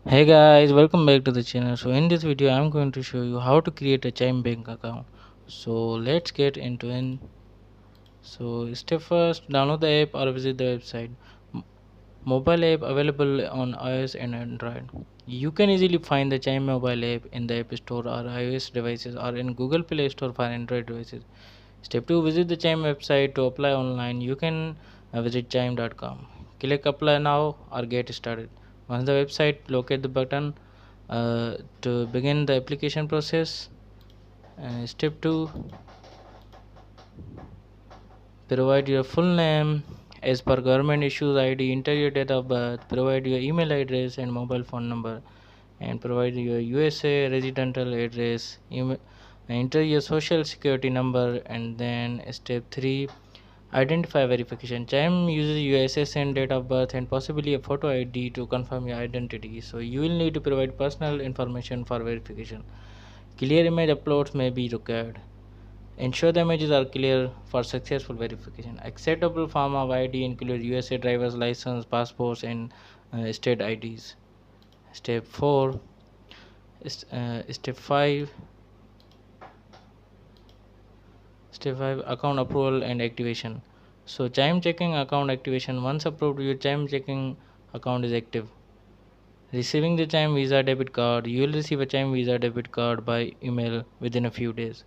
Hey guys, welcome back to the channel. So in this video I'm going to show you how to create a Chime bank account. So let's get into it. So step first, download the app or visit the website. M- Mobile app available on iOS and Android. You can easily find the Chime mobile app in the App Store or iOS devices or in Google Play Store for Android devices. Step 2, visit the Chime website to apply online. You can visit chime.com. Click apply now or get started. Once the website, locate the button to begin the application process. Step 2, provide your full name as per government issues ID, enter your date of birth, provide your email address and mobile phone number, and provide your USA residential address, enter your social security number, and then step 3, identify verification. Chime uses your SSN date of birth and possibly a photo ID to confirm your identity. So you will need to provide personal information for verification. Clear image uploads may be required. Ensure the images are clear for successful verification. Acceptable form of ID include USA driver's license, passports, and state IDs. Step 4, step 5, step 5, account approval and activation. So Chime checking account activation. Once approved, your Chime checking account is active. Receiving the Chime Visa debit card. You will receive a Chime Visa debit card by email within a few days.